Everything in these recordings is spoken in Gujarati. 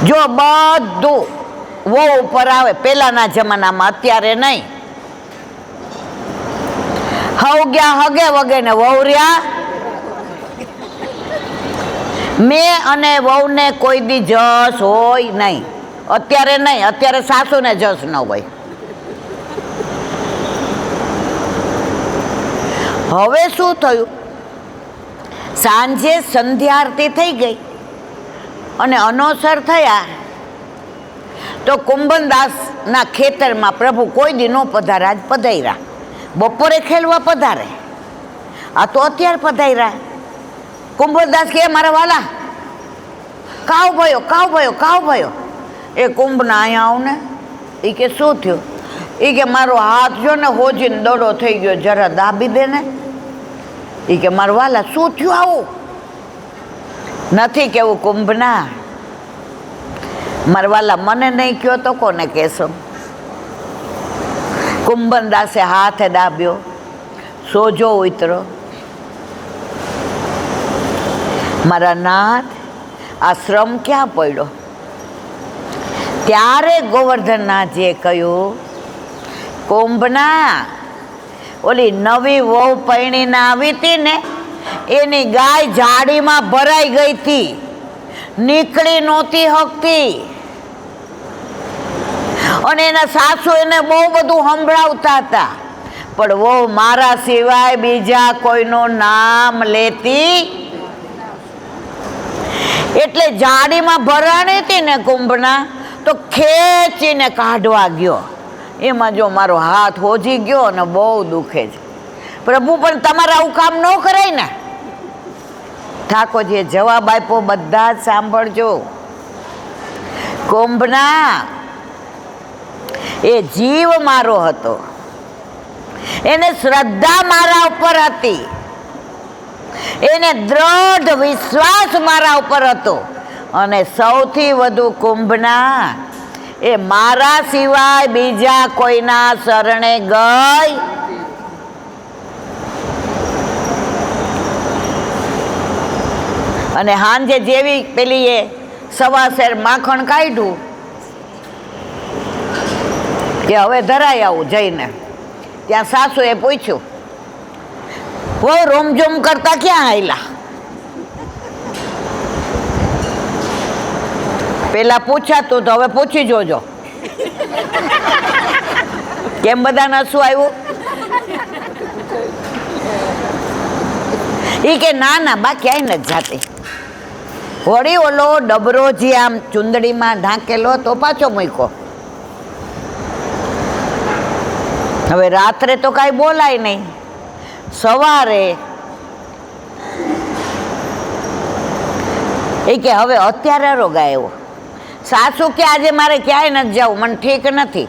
જો બધું વહુ ઉપર આવે પહેલાના જમાનામાં, અત્યારે નહીં. હવ ગયા હગે વગે ને વહુર્યા મેં અને વહુને કોઈ દી જસ હોય નહીં. અત્યારે નહીં, અત્યારે સાસુને જસ ન હોય. હવે શું થયું, સાંજે સંધ્યા આરતી થઈ ગઈ અને અનોસર થયા તો કુંભનદાસના ખેતરમાં પ્રભુ કોઈ દી નો પધાર્યા, આજ પધાર્યા. બપોરે ખેલવા પધારે, આ તો અત્યારે પધાર્યા. કુંભનદાસ કે મારા વાલા કાવ ભયો, કાવ ભયો, કાવ ભયો. એ કુંભના અહીંયા આવ ને. એ કે શું થયું? એ કે મારો હાથ જો ને હોજીને દડો થઈ ગયો, જરા દાબી દે ને. એ કે મારા વાલા શું થયું આવું? નથી કેવું કુંભના, મારા વાલા મને નહીં કયો તો કોને કહેશો? કુંભનદાસે હાથે દાબ્યો, સોજો ઉતરો. મારા નાથ આ શ્રમ ક્યાં પડ્યો? ત્યારે ગોવર્ધનનાથજીએ કહ્યું, કુંભના ઓલી નવી વહુ પૈણીને આવી હતી ને, એની ગાય જાડીમાં ભરાઈ ગઈ હતી, નીકળી નહોતી હકતી. અને એના સાસુ એને બહુ બધું સંભળાવતા હતા, પણ વહુ મારા સિવાય બીજા કોઈનું નામ લેતી. એટલે જાડીમાં ભરાણી હતી ને કુંભના, તો ખેંચીને કાઢવા ગયો. એમાં જો મારો હાથ હોજી ગયો અને બહુ દુખે છે. પ્રભુ પણ તમારા આવું કામ ન કરાય ને. ઠાકોરજીએ જવાબ આપ્યો, બધા જ સાંભળજો. કુંભના એ જીવ મારો હતો, એને શ્રદ્ધા મારા ઉપર હતી, એને દ્રઢ વિશ્વાસ મારા ઉપર હતો. અને સૌથી વધુ કુંભના એ મારા સિવાય બીજા કોઈના શરણે ગઈ. અને હાંજે જેવી પેલી એ સવા શેર માખણ કાઢ્યું કે હવે ધરાઈ આવું જઈને, ત્યાં સાસુએ પૂછ્યું, વો રોમઝોમ કરતા ક્યાં આયલા? પેલા પૂછાતું તો હવે પૂછી જોજો. કેમ બધાને શું આવ્યું? એ કે ના ના બા ક્યાંય નથી જાતી. વળી ઓલો ડબરો જે આમ ચુંદડીમાં ઢાંકેલો તો પાછો મૂક્યો. હવે રાત્રે તો કાંઈ બોલાય નહીં. સવારે એ કે હવે અત્યારે રોગ આવ્યો. સાસુ કે આજે મારે ક્યાંય નથી જવું, મને ઠીક નથી,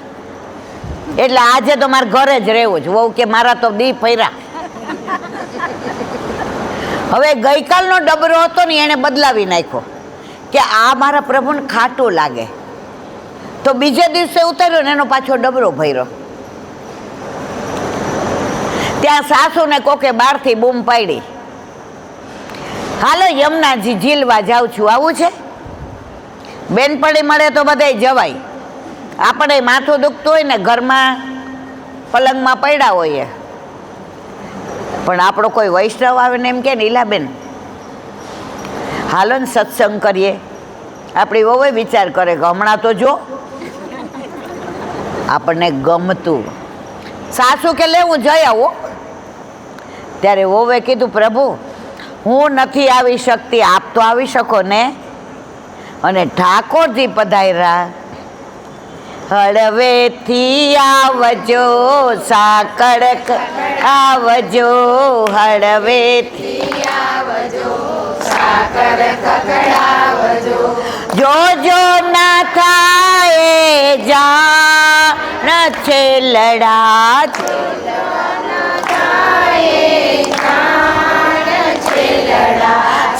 એટલે આજે તો મારે ઘરે જ રહેવું છે. વહુ કે મારા તો દી ફર્યા. હવે ગઈકાલનો ડબરો હતો ને એને બદલાવી નાખ્યો કે આ મારા પ્રભુને ખાટું લાગે, તો બીજે દિવસે ઉતાર્યો ને એનો પાછો ડબરો ભર્યો. ત્યાં સાસુને કોકે બહારથી બૂમ પાડી, હાલો યમુનાજી ઝીલવા જાઉં છું, આવું છે? બેનપણી મળે તો બધાય જવાય. આપણે માથું દુખતું હોય ને ઘરમાં પલંગમાં પડ્યા હોઈએ, પણ આપણો કોઈ વૈષ્ણવ આવે ને એમ કે નીલાબેન હાલો ને સત્સંગ કરીએ. આપણી વહુએ વિચાર કરે કે હમણાં તો જો આપણને ગમતું. સાસુ કે લે હું જઈ આવું. ત્યારે વહુએ કીધું, પ્રભુ હું નથી આવી શકતી, આપ તો આવી શકો ને. અને ઠાકોરજી પધાર્યા, હળવેથી આવજો સાકળ આવજો, હળવેથી આવજો સાકળ કકડાવજો. જોજો ના થાય જાણ છે લડા,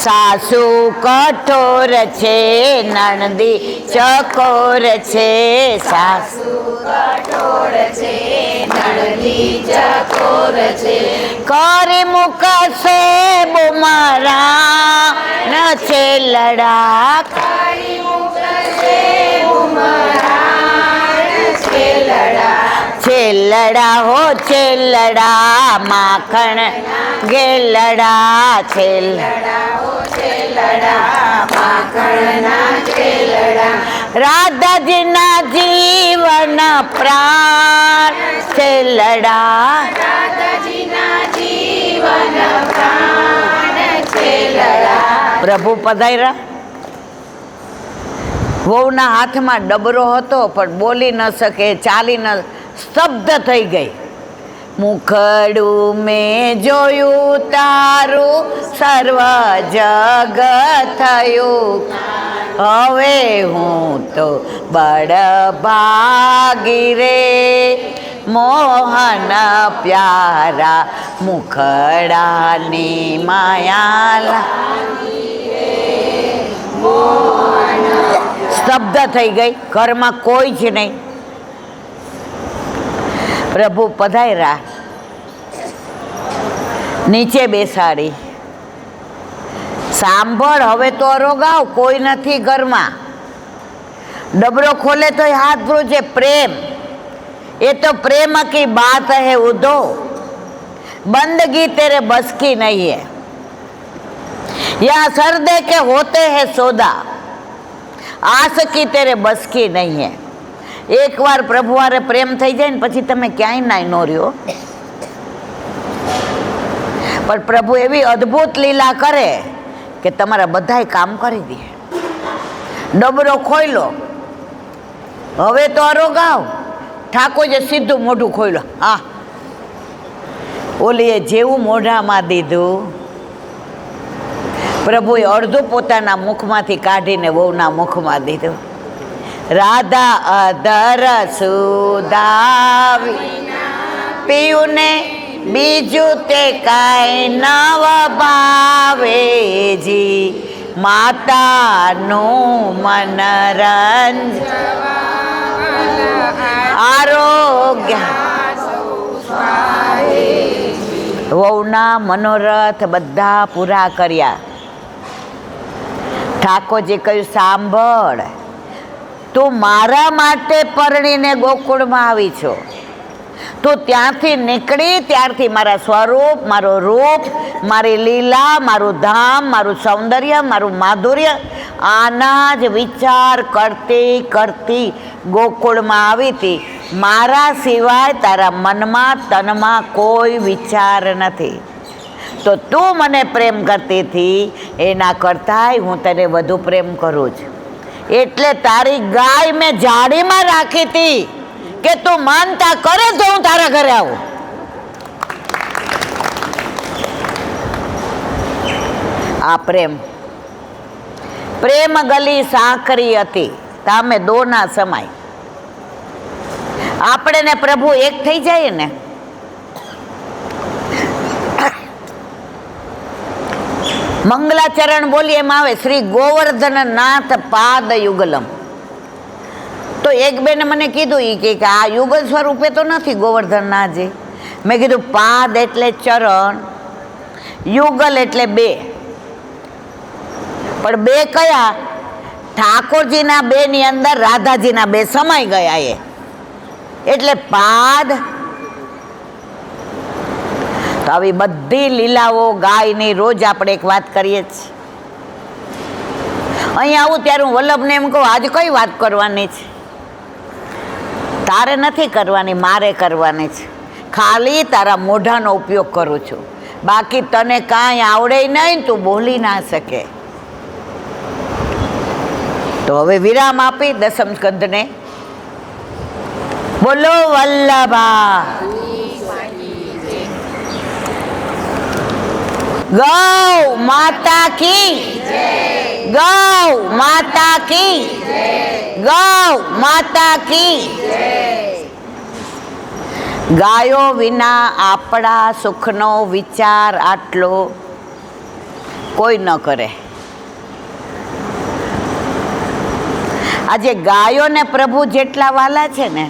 સાસુ કઠોર છે નણદી ચકોર છે, સાસુ કઠોર છે નણદી ચકોર છે. કરી મૂકશે બુમરા ન છે લડા, કરી મૂકશે છેલડા હો છેલડા માખણ ગેલડા રાધાજીના જીવન પ્રાણ છેલડા પ્રભુ પધાર્યા. વહુના હાથમાં ડબરો હતો પણ બોલી ન શકે, ચાલી ન, સ્તબ્ધ થઈ ગઈ. મુખડું મેં જોયું તારું સર્વ જગ થયું, હવે હું તો બળભાગી રે મોહન પ્યારા મુખડાની માયા. સ્તબ્ધ થઈ ગઈ, ઘરમાં કોઈ જ નહીં. પ્રભુ પધાર્યા, નીચે બેસાડી. સાંભળ, હવે તો અરોગાવ, કોઈ નથી ઘરમાં. ડબરો ખોલે તો હાથ ધ્રુજે. પ્રેમ, એ તો પ્રેમ કી બાત હૈ ઉદો, બંદગી તેરે બસ की नहीं है, यहाँ सर दे के होते हैं सौदा, आस की तेरे बस की नहीं है. એકવાર પ્રભુ હારે પ્રેમ થઈ જાય ને પછી તમે ક્યાંય નાય નો રહ્યો. પણ પ્રભુ એવી અદ્ભુત લીલા કરે કે તમારા બધાય કામ કરી દે. ડબરો ખોઈલો, હવે તો અરોગાવ. ઠાકોરજે સીધું મોઢું ખોઈલો. હા, ઓલીએ જેવું મોઢામાં દીધું, પ્રભુએ અડધું પોતાના મુખમાંથી કાઢીને વહુના મુખમાં દીધું. રાધા અધર સુધાવી પીયું ને બીજું તે કાંઈ નવ ભાવેજી, માતાનું મનરંજન આરોગ્ય. વહુના મનોરથ બધા પૂરા કર્યા. ઠાકોરજી કહ્યું, સાંભળ, તું મારા માટે પરણીને ગોકુળમાં આવી છો. તું ત્યાંથી નીકળી ત્યારથી મારા સ્વરૂપ, મારું રૂપ, મારી લીલા, મારું ધામ, મારું સૌંદર્ય, મારું માધુર્ય, આના જ વિચાર કરતી કરતી ગોકુળમાં આવી હતી. મારા સિવાય તારા મનમાં, તનમાં કોઈ વિચાર નથી. તો તું મને પ્રેમ કરતી હતી, એના કરતાંય હું તને વધુ પ્રેમ કરું છું. એટલે તારી ગાય મેં જાળીમાં રાખી હતી કે તું માનતા કરે તો હું તારા ઘરે આવું. આ પ્રેમ, પ્રેમ ગલી સાંકરી હતી, તામે દોના સમાય. આપણે ને પ્રભુ એક થઈ જાય ને, મંગલાચરણ બોલીએ એમ આવે, શ્રી ગોવર્ધન નાથ પાદ યુગલમ. તો એક બેને મને કીધું, એ કે આ યુગલ સ્વરૂપે તો નથી ગોવર્ધનનાથજી. મેં કીધું પાદ એટલે ચરણ, યુગલ એટલે બે. પણ બે કયા? ઠાકોરજીના બે ની અંદર રાધાજીના બે સમાઈ ગયા, એટલે પાદ. તો આવી બધી લીલાઓ ગાયની રોજ આપણે એક વાત કરીએ છીએ. અહીંયા આવું ત્યારે હું વલ્લભને એમ કહું, આજે કઈ વાત કરવાની છે? તારે નથી કરવાની, મારે કરવાની છે. ખાલી તારા મોઢાનો ઉપયોગ કરું છું, બાકી તને કાંઈ આવડે નહીં, તું બોલી ના શકે. તો હવે વિરામ આપી દસમ સ્કંદને. બોલો વલ્લભા. ગૌ માતા કી, ગૌ માતા કી, ગૌ માતા કી. ગાયો વિના આપણા સુખનો વિચાર આટલો કોઈ ન કરે. આજે ગાયોને પ્રભુ જેટલા વાલા છે ને,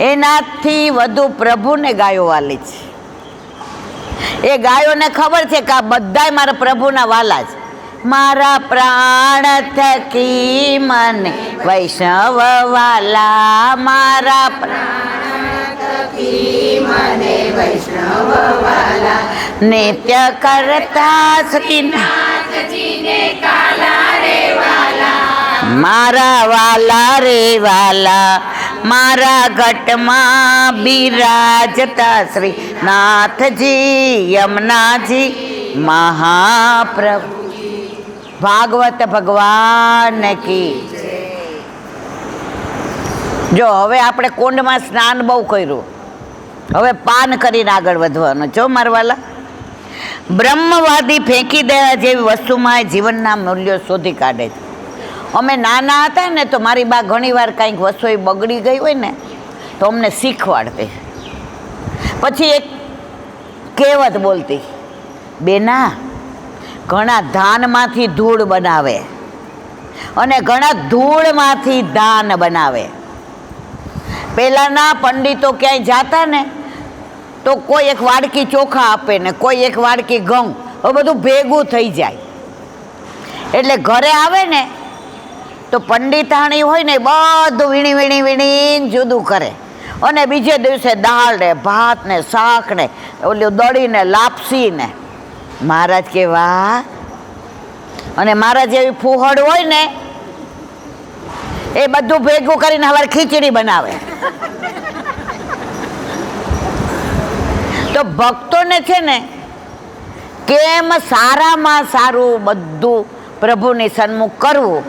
એનાથી વધુ પ્રભુને ગાયો વાલી છે. એ ગાયોને ખબર છે કે આ બધાય મારા પ્રભુના વાલા છે, મારા પ્રાણ થકી મને વૈષ્ણવ વાલા, મારા મને વૈષ્ણવ વાલા, નિત્ય કરતા નાથજીને કાલા રે વાલા, મારા વાલા રે વાલા, મારા ઘટમાં બિરાજતા શ્રી નાથજી યમુનાજી મહાપ્રભુ. ભાગવત ભગવાન કી. જો હવે આપણે કુંડમાં સ્નાન બહુ કર્યું, હવે પાન કરીને આગળ વધવાનું. જો મારવાલા, બ્રહ્મવાદી ફેંકી દેવા જેવી વસ્તુમાં જીવનના મૂલ્યો શોધી કાઢે છે. અમે નાના હતા ને તો મારી બા ઘણી વાર કાંઈક વસ્તુ એ બગડી ગઈ હોય ને તો અમને શીખવાડતી. પછી એક કહેવત બોલતી, બેના ઘણા ધાનમાંથી ધૂળ બનાવે અને ઘણા ધૂળમાંથી ધાન બનાવે. પહેલાંના પંડિતો ક્યાંય જાતા ને તો કોઈ એક વાડકી ચોખા આપે ને કોઈ એક વાડકી ઘઉં, હવે બધું ભેગું થઈ જાય. એટલે ઘરે આવે ને તો પંડિતાણી હોય ને બધું વીણી વીણી વીણીને જુદું કરે અને બીજે દિવસે દાળ ને ભાત ને શાક ને ઓલું દળીને લાપસી ને. મહારાજ કે વાહ. અને મારા જેવી ફૂહડ હોય ને એ બધું ભેગું કરીને હવે ખીચડી બનાવે. તો ભક્તોને છે ને કેમ સારામાં સારું બધું પ્રભુની સન્મુખ કરવું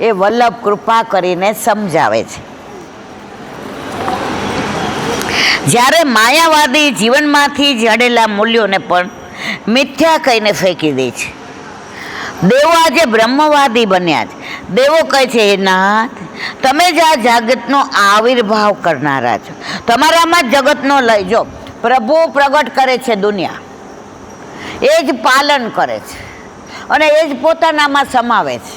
એ વલ્લભ કૃપા કરીને સમજાવે છે. જ્યારે માયાવાદી જીવનમાંથી જડેલા મૂલ્યોને પણ મિથ્યા કહીને ફેંકી દે છે. દેવો આજે બ્રહ્મવાદી બન્યા છે. દેવો કહે છે, હે નાથ, તમે જ આ જગતનો આવિર્ભાવ કરનારા છો, તમારામાં જ જગતનો લઈ. જો પ્રભુ પ્રગટ કરે છે દુનિયા, એ જ પાલન કરે છે અને એ જ પોતાનામાં સમાવે છે.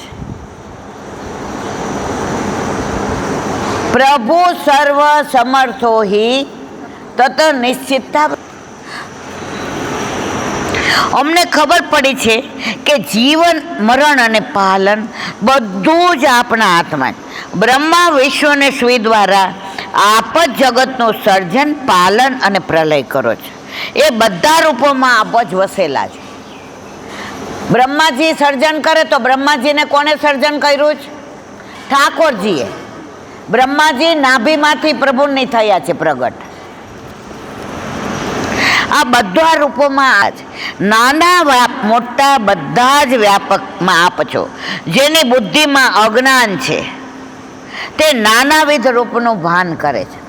પ્રભુ સર્વ સમર્થો હિ તત નિશ્ચિતતા. અમને ખબર પડી છે કે જીવન મરણ અને પાલન બધું જ આપણા હાથમાં. બ્રહ્મા વિશ્વને શ્રી દ્વારા આપ જ જગતનું સર્જન, પાલન અને પ્રલય કરો છો. એ બધા રૂપોમાં આપ જ વસેલા છે. બ્રહ્માજી સર્જન કરે તો બ્રહ્માજીને કોણે સર્જન કર્યું છે? ઠાકોરજીએ. બ્રહ્માજી નાભીમાંથી પ્રભુની થયા છે પ્રગટ. આ બધા રૂપોમાં આજ નાના મોટા બધા જ વ્યાપકમાં આપ છો. જેની બુદ્ધિમાં અજ્ઞાન છે તે નાનાવિધ રૂપનું ભાન કરે છે.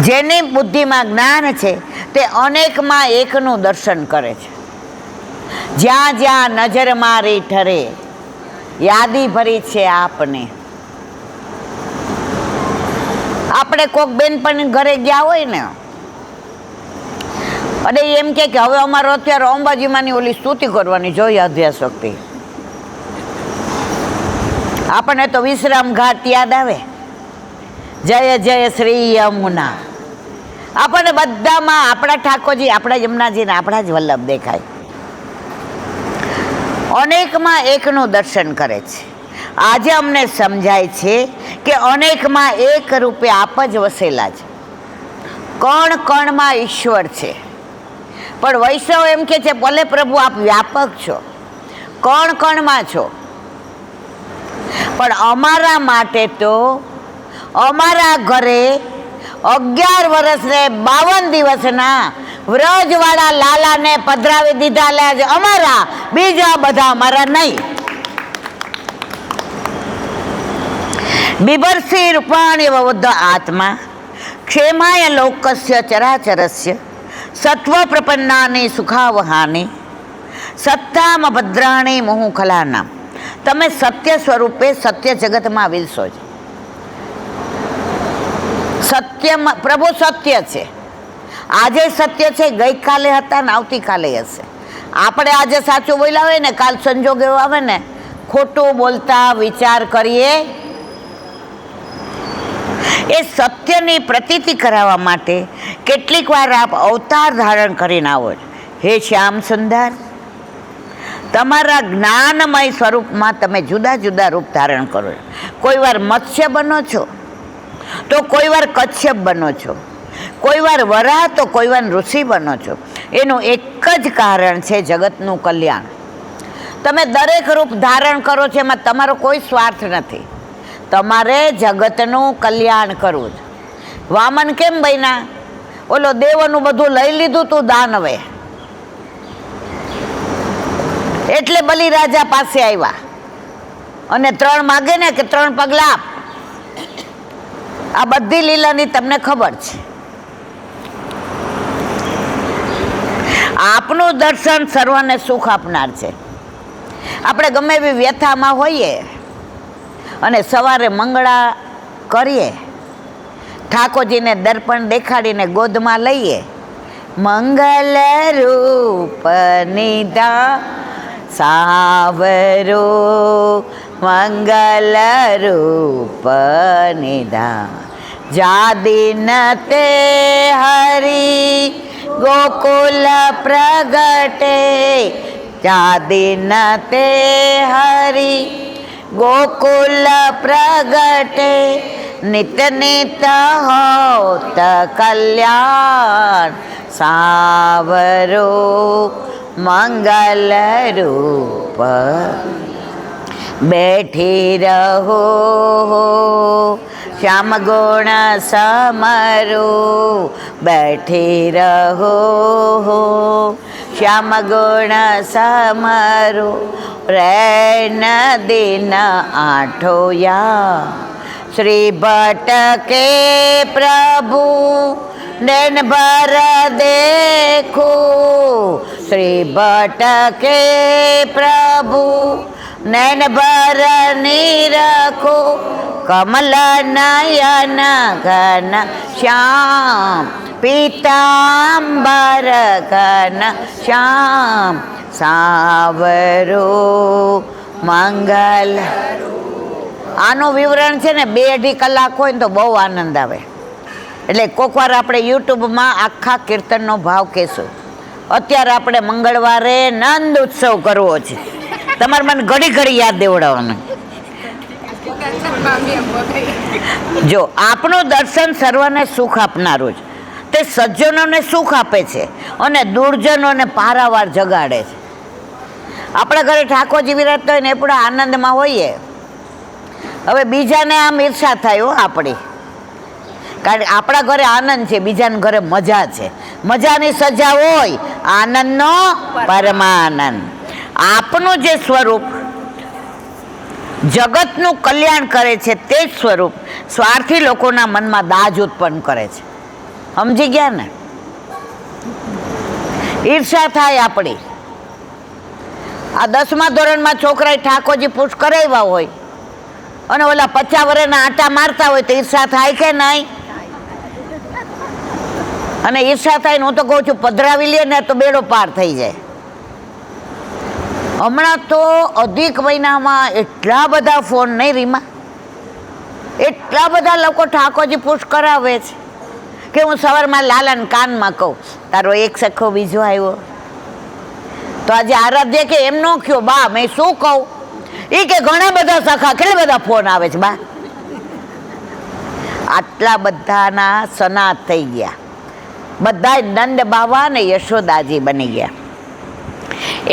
જેની બુદ્ધિમાં જ્ઞાન છે તે અનેકમાં એકનું દર્શન કરે છે. જ્યાં જ્યાં નજર મારી ઠરે યાદી ભરી છે આપને. આપણે કોક બેનપણી ઘરે ગયા હોય ને અને એમ કે હવે અમારો અત્યારે અંબાજીમાંની ઓલી સ્તુતિ કરવાની જોઈએ અધ્યાસ વખતે, આપણને તો વિશ્રામ ઘાટ યાદ આવે. જય જય શ્રી યમુના. આપણને બધામાં આપણા ઠાકોરજી, આપણા યમુનાજી ને આપણા જ વલ્લભ દેખાય. અનેકમાં એકનું દર્શન કરે છે. આજે અમને સમજાય છે કે અનેકમાં એક રૂપે આપ જ વસેલા છે. કણ કણમાં ઈશ્વર છે. પણ વૈષ્ણવ એમ કે છે, ભલે પ્રભુ આપ વ્યાપક છો, કણ કણમાં છો, પણ અમારા માટે તો અમારા ઘરે 11 વર્ષ ને 52 દિવસના વ્રજવાળા લાલાને પધરાવી દીધા લે અમારા, બીજા બધા અમારા નહીં. બિભર્ષી રૂપાણી વવદ્ધ આત્મા ક્ષેમાય લોકસ્ય ચરાચરસ્ય સત્વ પ્રપન્નાની સુખાવહાની સત્તામ ભદ્રાણી મોહુ ખલાના. તમે સત્ય સ્વરૂપે સત્ય જગતમાં વિલસો છો. સત્યમાં પ્રભુ સત્ય છે. આજે સત્ય છે, ગઈકાલે હતા ને આવતીકાલે હશે. આપણે આજે સાચું બોલ્યા હોય ને, કાલ સંજોગ એવો આવે ને ખોટું બોલતા વિચાર કરીએ. એ સત્યની પ્રતીતિ કરાવવા માટે કેટલીક વાર આપ અવતાર ધારણ કરીને આવો છો. હે શ્યામ સુંદર, તમારા જ્ઞાનમય સ્વરૂપમાં તમે જુદા જુદા રૂપ ધારણ કરો છો. કોઈ વાર મત્સ્ય બનો છો, તો કોઈ વાર કચ્છપ બનો છો, કોઈ વાર વરાહ, તો કોઈ વાર ઋષિ બનો છો. એનું એક જ કારણ છે જગતનું કલ્યાણ. તમે દરેક રૂપ ધારણ કરો છો, એમાં તમારો કોઈ સ્વાર્થ નથી. તમારે જગતનું કલ્યાણ કરવું છે. વામન કેમ બન્યા? ઓલો દેવોનું બધું લઈ લીધું તું દાનવે, એટલે બલિરાજા પાસે આવ્યા અને 3 માગે ને કે 3 પગલા આપ. આ બધી લીલાની તમને ખબર છે. આપનું દર્શન સર્વને સુખ આપનાર છે. આપણે ગમે એવી વ્યથામાં હોઈએ અને સવારે મંગળા કરીએ, ઠાકોરજીને દર્પણ દેખાડીને ગોદમાં લઈએ, મંગલ રૂપ નિધા સાવરો, મંગલ રૂપ નિધા જાદિન તે હરી ગોકુલ પ્રગટે, જાદિન તે હરી ગોકુલ પ્રગટે, નિત નિત હોત કલ્યાણ સાવરો, મંગલ રૂપ બેઠી રહો શ્યામ ગુણ સમરો, બેઠી રહો શ્યામ ગુણ સમરો, રૈન દિન આઠોયા શ્રી ભટકે પ્રભુ નૈન ભર દેખો, શ્રી ભટકે પ્રભુ નૈન ભર નિરખો, કમલ નયન ઘન શ્યામ પીતાંબર ઘન શ્યામ સાવરો, મંગલ. આનું વિવરણ છે ને 2-2.5 કલાક હોય ને તો બહુ આનંદ આવે. એટલે કોઈક વાર આપણે યુટ્યુબમાં આખા કીર્તનનો ભાવ કહેશું. અત્યારે આપણે મંગળવારે નંદ ઉત્સવ કરવો છે. તમારે મને ઘડી ઘડી યાદ દેવડાવવાનું. જો આપણું દર્શન સર્વને સુખ આપનારું છે. તે સજ્જનોને સુખ આપે છે અને દુર્જનોને પારાવાર જગાડે છે. આપણા ઘરે ઠાકોરજી વિરાજતા હોય ને એ પણ આનંદમાં હોઈએ. હવે બીજાને આમ ઈર્ષા થાય હો આપણી, કારણ કે આપણા ઘરે આનંદ છે, બીજાના ઘરે મજા છે. મજાની સજા હોય, આનંદનો પરમાનંદ. આપનું જે સ્વરૂપ જગતનું કલ્યાણ કરે છે તે જ સ્વરૂપ સ્વાર્થી લોકોના મનમાં દાજ ઉત્પન્ન કરે છે. સમજી ગયા ને? ઈર્ષા થાય આપણી. આ 10મા ધોરણમાં છોકરાએ ઠાકોરજી પુશ કરાવ્યા હોય અને ઓલા 50 વર્ષના આટા મારતા હોય તો ઈર્ષા થાય કે નહીં? અને ઈર્ષા થાય ને હું તો કહું છું પધરાવી લે ને તો બેડો પાર થઈ જાય. હમણાં તો અધિક મહિનામાં એટલા બધા ફોન નહીં રીમા, એટલા બધા લોકો ઠાકોરજી પુશ કરાવે છે કે હું સવારમાં લાલાને કાનમાં કહું તારો એક સખો બીજો આવ્યો. તો આજે આરાધ્ય કે એમ નો કયો બા, મેં શું કહું? એ કે ઘણા બધા સખા, કેટલા બધા ફોન આવે છે બા. આટલા બધાના સનાત થઈ ગયા. બધા નંદ બાવા ને યશોદાજી બની ગયા.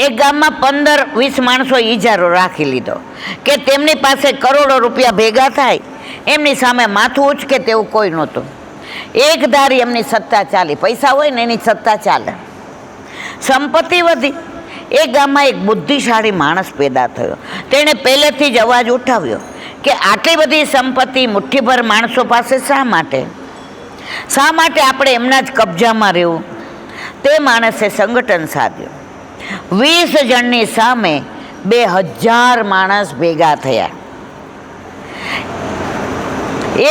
એક ગામમાં 15-20 માણસો ઈજારો રાખી લીધો કે તેમની પાસે કરોડો રૂપિયા ભેગા થાય, એમની સામે માથું ઉચકે તેવું કોઈ નહોતું. એક ધારી એમની સત્તા ચાલી. પૈસા હોય ને એની સત્તા ચાલે. સંપત્તિ વધી. એ ગામમાં એક બુદ્ધિશાળી માણસ પેદા થયો. તેણે પહેલેથી જ અવાજ ઉઠાવ્યો કે આટલી બધી સંપત્તિ મુઠ્ઠીભર માણસો પાસે શા માટે? શા માટે આપણે એમના જ કબજામાં રહેવું? તે માણસે સંગઠન સાધ્યું. 20 જણની સામે 2000 માણસ ભેગા થયા.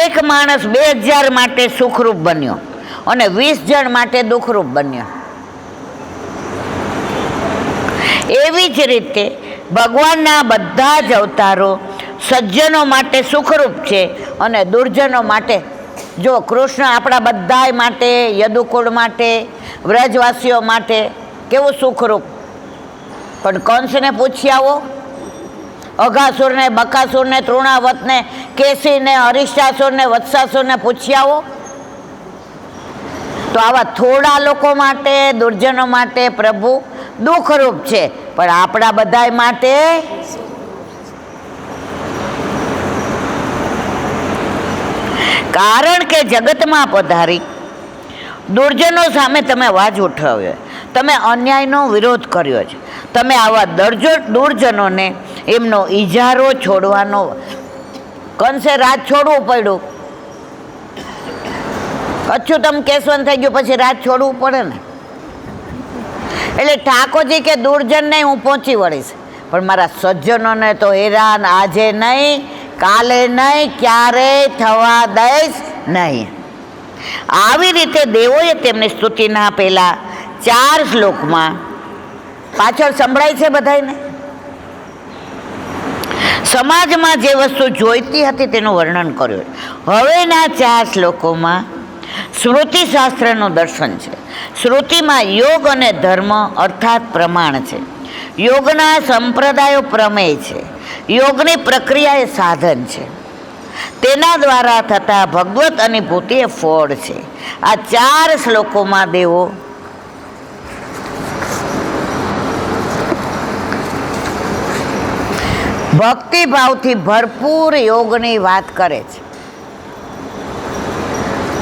એક માણસ 2000 માટે સુખરૂપ બન્યો અને 20 જણ માટે દુઃખરૂપ બન્યો. એવી જ રીતે ભગવાનના બધા જ અવતારો સજ્જનો માટે સુખરૂપ છે અને દુર્જનો માટે. જો કૃષ્ણ આપણા બધાય માટે, યદુકુળ માટે, વ્રજવાસીઓ માટે કેવું સુખરૂપ. પણ કંસને પૂછી આવો, અઘાસુરને, બકાસુરને, તૃણાવતને, કેસીને, અરિષ્ટાસુરને, વત્સાસુરને પૂછી આવો. તો આવા થોડા લોકો માટે, દુર્જનો માટે પ્રભુ દુઃખરૂપ છે, પણ આપણા બધા માટે કારણ કે જગતમાં પધારી દુર્જનો સામે તમે અવાજ ઉઠાવ્યો, તમે અન્યાયનો વિરોધ કર્યો છે, તમે આવા દુર્જનોને એમનો ઇજારો છોડવાનો, કંસે રાજ છોડવું પડ્યું, અચ્યુતમ કેશવન થઈ ગયું, પછી રાજ છોડવું પડે ને. એટલે ઠાકોરજી કે દુર્જનને હું પહોંચી વળીશ, પણ મારા સજ્જનોને તો હેરાન આજે નહીં, કાલે નહીં, ક્યારેય થવા દઈશ નહીં. આવી રીતે દેવોએ તેમની સ્તુતિના પેલા 4 શ્લોકમાં પાછળ સંભળાય છે બધાને, સમાજમાં જે વસ્તુ જોઈતી હતી તેનું વર્ણન કર્યું. હવેના 4 શ્લોકોમાં સ્મૃતિશાસ્ત્રનું દર્શન છે. શ્રુતિમાં યોગ અને ધર્મ અર્થાત પ્રમાણ છે, યોગના સંપ્રદાયો પ્રમેય છે, યોગની પ્રક્રિયા એ સાધન છે, તેના દ્વારા થતા ભગવત અનુભૂતિ એ ફળ છે. આ 4 શ્લોકોમાં દેવો ભક્તિભાવથી ભરપૂર યોગની વાત કરે છે.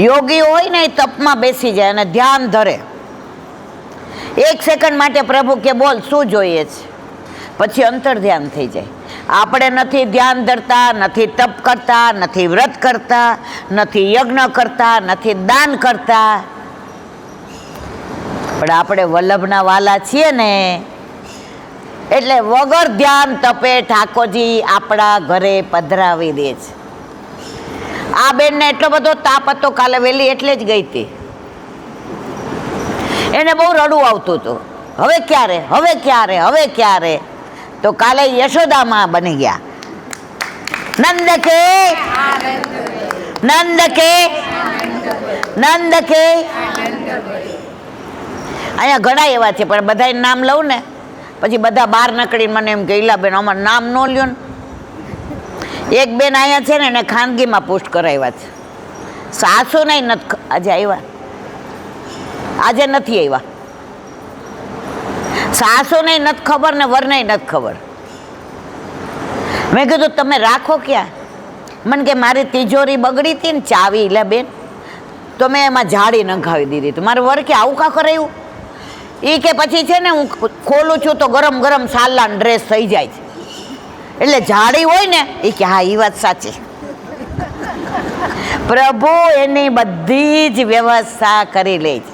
યોગી હોય ને એ તપમાં બેસી જાય અને ધ્યાન ધરે. 1 સેકન્ડ માટે પ્રભુ કે બોલ શું જોઈએ છે, પછી અંતર ધ્યાન થઈ જાય. આપણે નથી ધ્યાન ધરતા, નથી તપ કરતા, નથી વ્રત કરતા, નથી યજ્ઞ કરતા, નથી દાન કરતા, પણ આપણે વલ્લભના વાલા છીએ ને, એટલે વગર ધ્યાન તપે ઠાકોરજી આપણા ઘરે પધરાવી દે છે. આ બેનને એટલો બધો તાપ હતો, કાલે વહેલી એટલે જ ગઈ હતી, એને બહુ રડવું આવતું હતું, હવે ક્યારે, હવે ક્યારે, હવે ક્યારે. તો કાલે યશોદામાં બની ગયા. નંદ કે નંદ કે નંદ કે. અહીંયા ઘણા એવા છે, પણ બધા નામ લઉં ને પછી બધા બહાર નીકળીને મને એમ ગયેલા બેન અમારે નામ ન લ્યો ને. એક બેન અહીંયા છે ને એને ખાનગીમાં પોસ્ટ કરાવ્યા છે. સાસુ નહીં નથી આજે આવ્યા, આજે નથી આવ્યા. સાસુ નહીં નથી ખબર ને વર નહીં નથી ખબર. મેં કીધું તમે રાખો ક્યાં? મને કે મારી તિજોરી બગડી હતી ને ચાવી, એટલે બેન તો મેં એમાં જાળી નખાવી દીધી. તો મારે વર કે આવું કા કરાયું? એ કે પછી છે ને હું ખોલું છું તો ગરમ ગરમ સાલા ડ્રેસ થઈ જાય છે, એટલે જાડી હોય ને. એ કે હા એ વાત સાચી. પ્રભુ એની બધી જ વ્યવસ્થા કરી લે છે.